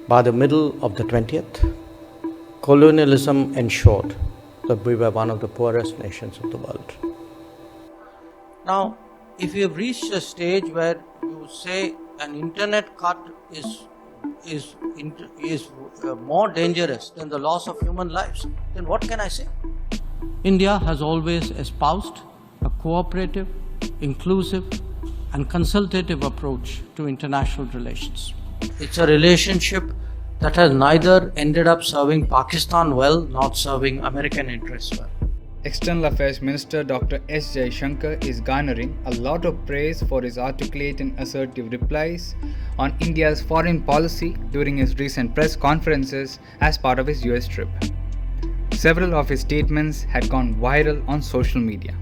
By the middle of the 20th, colonialism ensured that we were one of the poorest nations of the world. Now, if you have reached a stage where you say an internet cut is more dangerous than the loss of human lives, then what can I say? India has always espoused a cooperative, inclusive, and consultative approach to international relations. It's a relationship that has neither ended up serving Pakistan well nor serving American interests well. External Affairs Minister Dr. S Jaishankar is garnering a lot of praise for his articulate and assertive replies on India's foreign policy during his recent press conferences as part of his US trip. Several of his statements had gone viral on social media.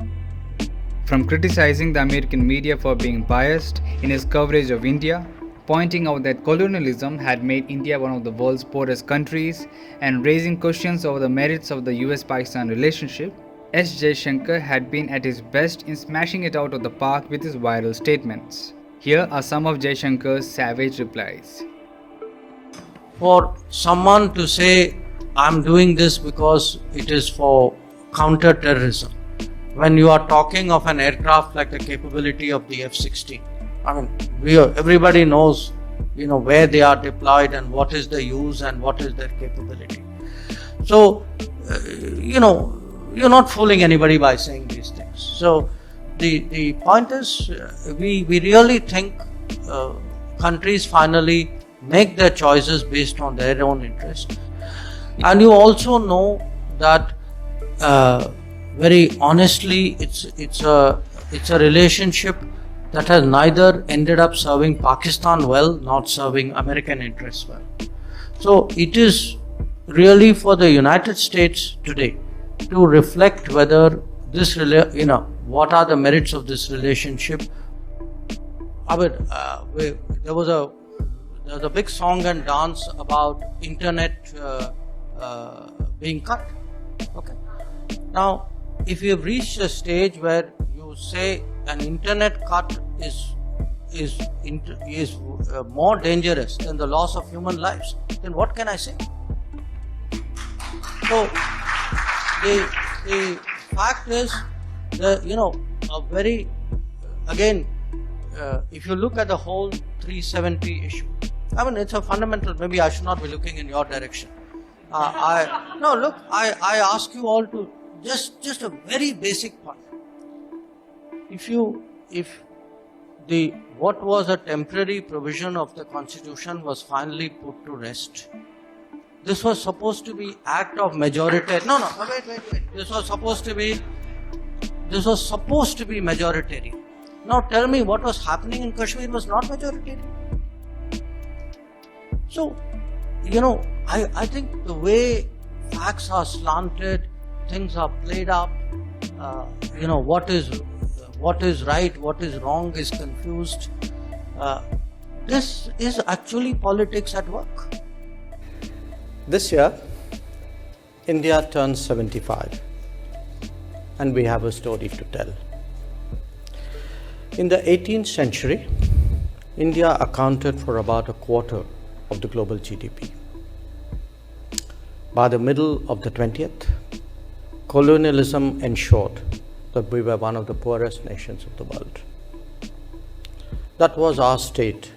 From criticizing the American media for being biased in his coverage of India, pointing out that colonialism had made India one of the world's poorest countries, and raising questions over the merits of the US-Pakistan relationship, S. Jaishankar had been at his best in smashing it out of the park with his viral statements. Here are some of Jaishankar's savage replies. For someone to say, I'm doing this because it is for counter-terrorism, when you are talking of an aircraft like the capability of the F-16, I mean, everybody knows, where they are deployed and what is the use and what is their capability. So, you're not fooling anybody by saying these things. So, the point is, we really think countries finally make their choices based on their own interest. And you also know that very honestly, it's a relationship that has neither ended up serving Pakistan well nor serving American interests well. So it is really for the United States today to reflect whether this, what are the merits of this relationship. There was a big song and dance about internet being cut. Okay. Now, if you have reached a stage where you say an internet cut is more dangerous than the loss of human lives, then what can I say? So the fact is that if you look at the whole 370 issue, it's a fundamental. Maybe I should not be looking in your direction. I ask you all to just a very basic point. What was a temporary provision of the Constitution was finally put to rest. This was supposed to be act of majority. Wait. This was supposed to be majoritarian. Now tell me, what was happening in Kashmir was not majoritarian. So, I think the way facts are slanted, things are played up, what is right, what is wrong is confused. This is actually politics at work. This year, India turns 75, and we have a story to tell. In the 18th century, India accounted for about a quarter of the global GDP. By the middle of the 20th, colonialism ensured that we were one of the poorest nations of the world. That was our state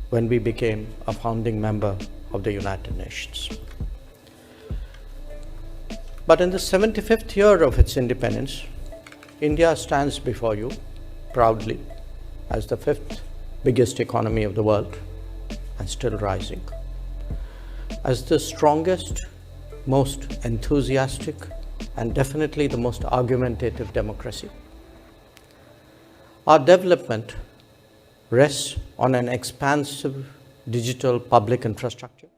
when we became a founding member of the United Nations. But in the 75th year of its independence, India stands before you proudly as the 5th biggest economy of the world and still rising, as the strongest, most enthusiastic, and definitely the most argumentative democracy. Our development rests on an expansive digital public infrastructure,